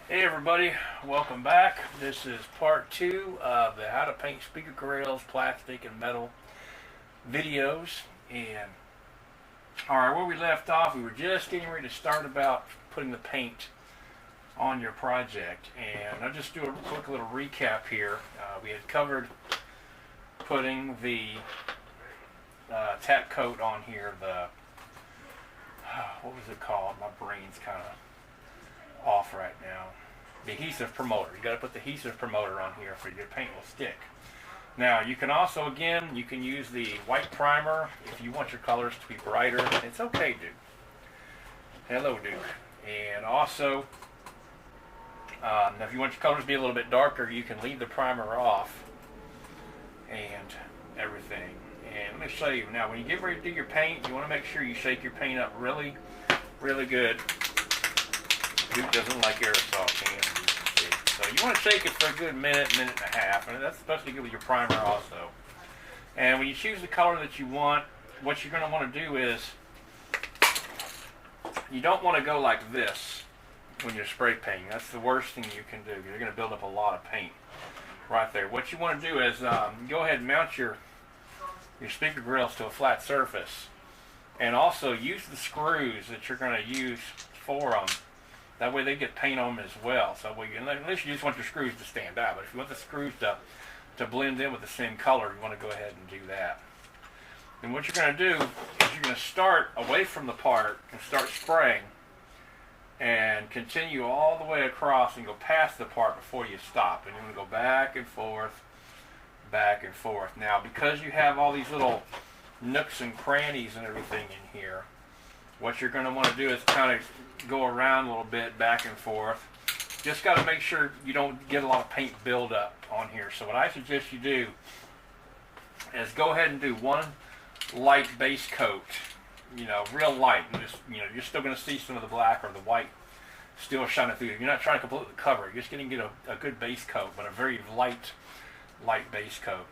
Hey everybody, welcome back. This is part 2 of the how to paint speaker grills, plastic and metal videos. And alright, where we left off, we were just getting ready to start about putting the paint on your project. And I'll just do a quick little recap here. We had covered putting the tap coat on here, what was it called? My brain's kind of off right now. The adhesive promoter. You got to put the adhesive promoter on here for your paint will stick. Now you can also, again, you can use the white primer if you want your colors to be brighter. It's okay, Duke. Hello, Duke. And also, if you want your colors to be a little bit darker, you can leave the primer off and everything. And let me show you. Now, when you get ready to do your paint, you want to make sure you shake your paint up really, really good. Duke doesn't like aerosol cans. So you want to shake it for a good minute, minute and a half. And that's supposed to be good with your primer also. And when you choose the color that you want, what you're going to want to do is, you don't want to go like this when you're spray painting. That's the worst thing you can do. You're going to build up a lot of paint right there. What you want to do is go ahead and mount your speaker grills to a flat surface. And also use the screws that you're going to use for them. That way they get paint on them as well. So unless you just want your screws to stand out. But if you want the screws to blend in with the same color, you want to go ahead and do that. And what you're going to do is you're going to start away from the part and start spraying. And continue all the way across and go past the part before you stop. And you're going to go back and forth, back and forth. Now, because you have all these little nooks and crannies and everything in here, what you're going to want to do is kind of go around a little bit, back and forth. Just got to make sure you don't get a lot of paint buildup on here. So what I suggest you do is go ahead and do one light base coat, real light. And just, you're still going to see some of the black or the white still shining through. You're not trying to completely cover it. You're just going to get a good base coat, but a very light base coat.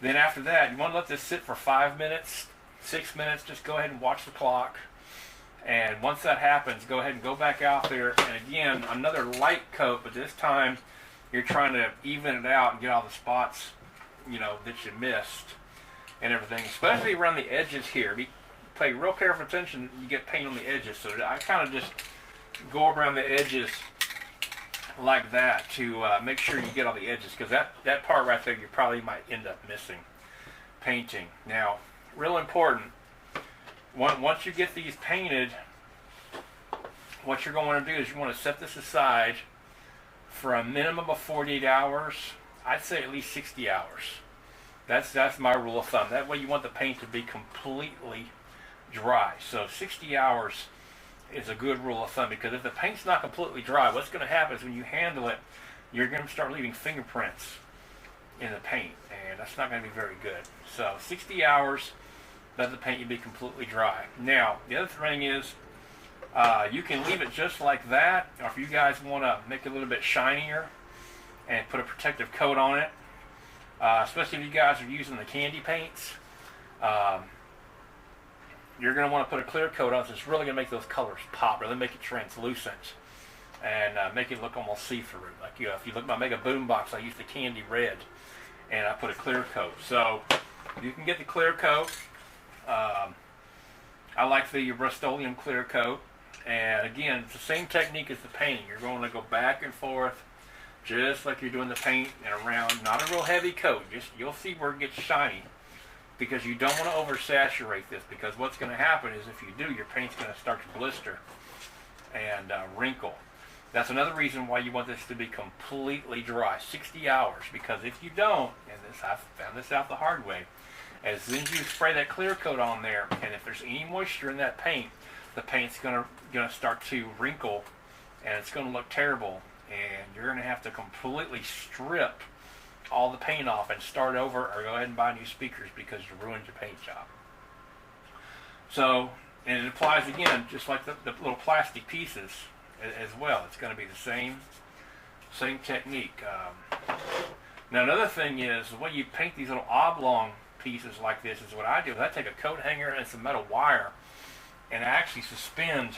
Then after that, you want to let this sit for 5 minutes, 6 minutes. Just go ahead and watch the clock. And once that happens, go ahead and go back out there. And again, another light coat, but this time you're trying to even it out and get all the spots, that you missed and everything, especially around the edges here. Pay real careful attention. You get paint on the edges. So I kind of just go around the edges like that to make sure you get all the edges, because that part right there you probably might end up missing painting. Now, real important, once you get these painted, what you're going to do is you want to set this aside for a minimum of 48 hours. I'd say at least 60 hours. That's my rule of thumb. That way you want the paint to be completely dry. So 60 hours is a good rule of thumb, because if the paint's not completely dry, what's going to happen is when you handle it, you're going to start leaving fingerprints in the paint, and that's not going to be very good. So 60 hours, let the paint be completely dry. Now, the other thing is, you can leave it just like that, or if you guys want to make it a little bit shinier and put a protective coat on it, especially if you guys are using the candy paints, you're going to want to put a clear coat on it. So it's really going to make those colors pop, really make it translucent, and make it look almost see-through. Like, if you look at my Mega Boombox, I used the candy red, and I put a clear coat. So you can get the clear coat. I like the Rust-Oleum clear coat. And again, it's the same technique as the painting. You're going to go back and forth just like you're doing the paint and around. Not a real heavy coat. Just, you'll see where it gets shiny, because you don't want to oversaturate this, because what's going to happen is if you do, your paint's going to start to blister and wrinkle. That's another reason why you want this to be completely dry, 60 hours, because if you don't, and I found this out the hard way, as soon as you spray that clear coat on there, and if there's any moisture in that paint, the paint's going to start to wrinkle, and it's going to look terrible, and you're going to have to completely strip all the paint off and start over, or go ahead and buy new speakers, because you ruined your paint job. So, and it applies again, just like the little plastic pieces as well. It's going to be the same technique. Now, another thing is, the way you paint these little oblong pieces like this is what I do. I take a coat hanger and some metal wire, and I actually suspend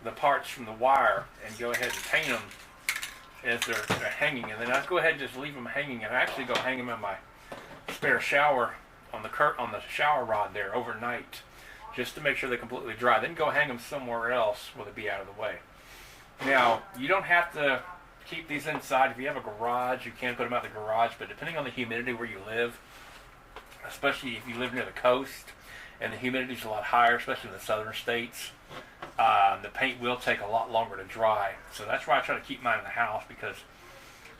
the parts from the wire and go ahead and paint them as they're hanging, and then I go ahead and just leave them hanging, and I actually go hang them in my spare shower on the shower rod there overnight, just to make sure they're completely dry. Then go hang them somewhere else where they'll be out of the way. Now, you don't have to keep these inside. If you have a garage, you can put them out in the garage, but depending on the humidity where you live, especially if you live near the coast and the humidity is a lot higher, especially in the southern states, the paint will take a lot longer to dry. So that's why I try to keep mine in the house, because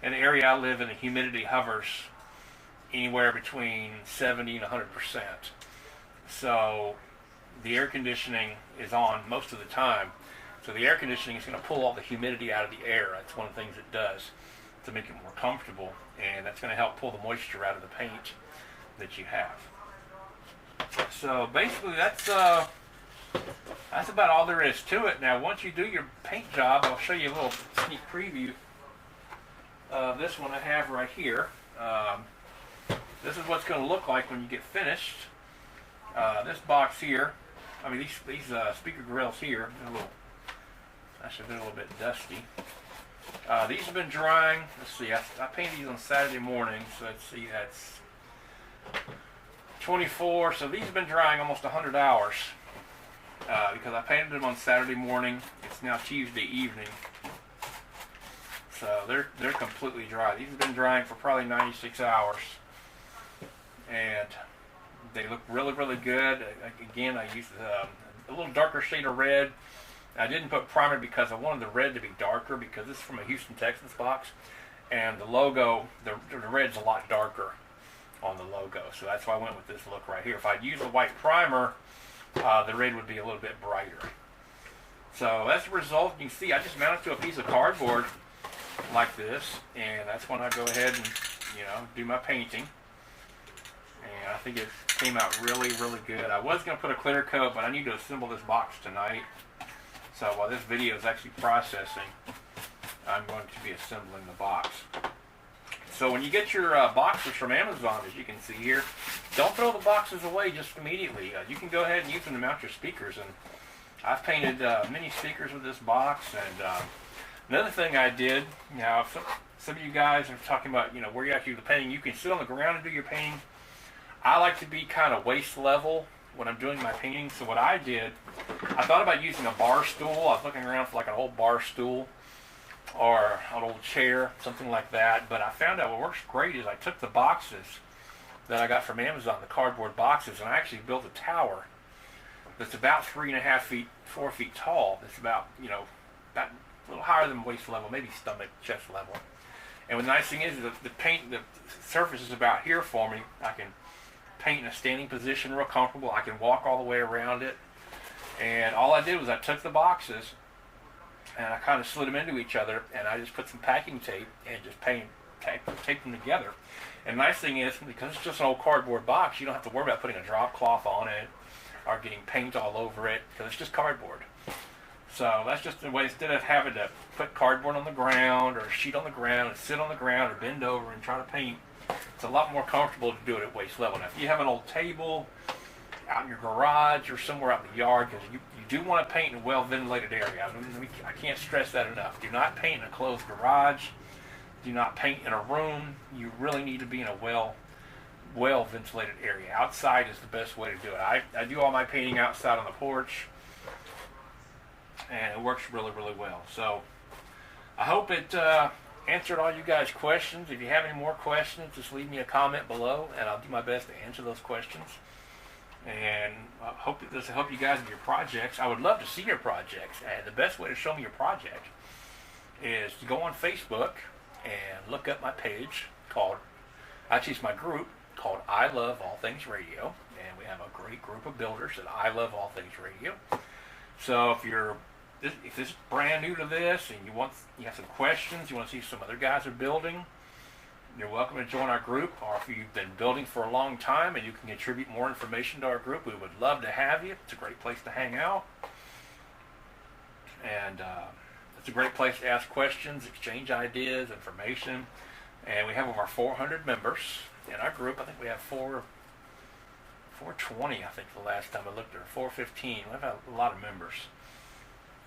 in the area I live in, the humidity hovers anywhere between 70 and 100%. So the air conditioning is on most of the time. So the air conditioning is going to pull all the humidity out of the air. That's one of the things it does to make it more comfortable, and that's going to help pull the moisture out of the paint that you have. So basically that's about all there is to it. Now once you do your paint job, I'll show you a little sneak preview of this one I have right here. This is what's going to look like when you get finished. This box here, I mean these speaker grills here, actually been a little bit dusty. These have been drying. Let's see, I painted these on Saturday morning, so let's see, that's 24. So these have been drying almost 100 hours because I painted them on Saturday morning. It's now Tuesday evening, so they're completely dry. These have been drying for probably 96 hours, and they look really, really good. Again, I used a little darker shade of red. I didn't put primer because I wanted the red to be darker, because this is from a Houston, Texas box, and the logo, the red's a lot darker on the logo, so that's why I went with this look right here. If I'd used a white primer, the red would be a little bit brighter. So that's the result. You can see I just mounted to a piece of cardboard like this, and that's when I go ahead and do my painting. And I think it came out really, really good. I was going to put a clear coat, but I need to assemble this box tonight. So while this video is actually processing, I'm going to be assembling the box. So when you get your boxes from Amazon, as you can see here, don't throw the boxes away just immediately. You can go ahead and use them to mount your speakers. And I've painted many speakers with this box. And another thing I did, now some of you guys are talking about where you actually do the painting. You can sit on the ground and do your painting. I like to be kind of waist level when I'm doing my painting. So what I did, I thought about using a bar stool. I was looking around for like an old bar stool or an old chair, something like that. But I found out what works great is I took the boxes that I got from Amazon, the cardboard boxes, and I actually built a tower that's about 3.5 feet, 4 feet tall. It's about, about a little higher than waist level, maybe stomach, chest level. And the nice thing is the surface is about here for me. I can paint in a standing position real comfortable. I can walk all the way around it. And all I did was I took the boxes and I kind of slid them into each other, and I just put some packing tape and just tape them together. And the nice thing is, because it's just an old cardboard box, you don't have to worry about putting a drop cloth on it or getting paint all over it, because it's just cardboard. So that's just the way, instead of having to put cardboard on the ground or a sheet on the ground and sit on the ground or bend over and try to paint, it's a lot more comfortable to do it at waist level. Now, if you have an old table out in your garage or somewhere out in the yard, because you do want to paint in a well-ventilated area. I can't stress that enough. Do not paint in a closed garage. Do not paint in a room. You really need to be in a well-ventilated area. Outside is the best way to do it. I do all my painting outside on the porch, and it works really, really well. So I hope it answered all you guys' questions. If you have any more questions, just leave me a comment below, and I'll do my best to answer those questions. And I hope that this will help you guys with your projects. I would love to see your projects, and the best way to show me your project is to go on Facebook and look up my page called, actually it's my group called I Love All Things Radio, and we have a great group of builders that I Love All Things Radio. So if this is brand new to this and you have some questions, you want to see some other guys are building, you're welcome to join our group. Or if you've been building for a long time and you can contribute more information to our group, we would love to have you. It's a great place to hang out, and it's a great place to ask questions, exchange ideas, information. And we have over 400 members in our group. I think we have 420, I think the last time I looked, or 415. We've had a lot of members.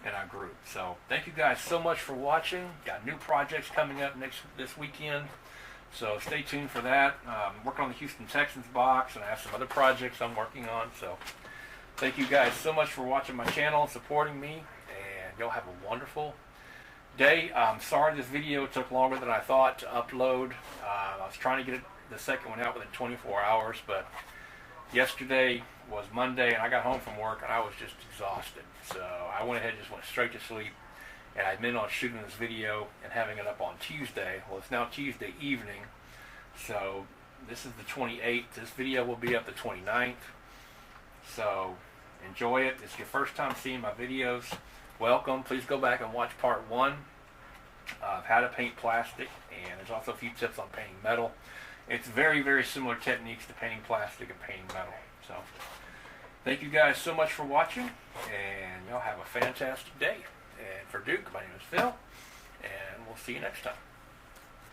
in our group. So thank you guys so much for watching. Got new projects coming up this weekend, so stay tuned for that. Working on the Houston Texans box, and I have some other projects I'm working on. So thank you guys so much for watching my channel and supporting me, and y'all have a wonderful day. Sorry this video took longer than I thought to upload. I was trying to get the second one out within 24 hours, but yesterday was Monday, and I got home from work, and I was just exhausted. So I went ahead and just went straight to sleep, and I meant on shooting this video and having it up on Tuesday. Well, it's now Tuesday evening, so this is the 28th. This video will be up the 29th. So enjoy it. If it's your first time seeing my videos, welcome. Please go back and watch part 1 of how to paint plastic, and there's also a few tips on painting metal. It's very, very similar techniques to painting plastic and painting metal. So thank you guys so much for watching, and y'all have a fantastic day. And for Duke, my name is Phil, and we'll see you next time.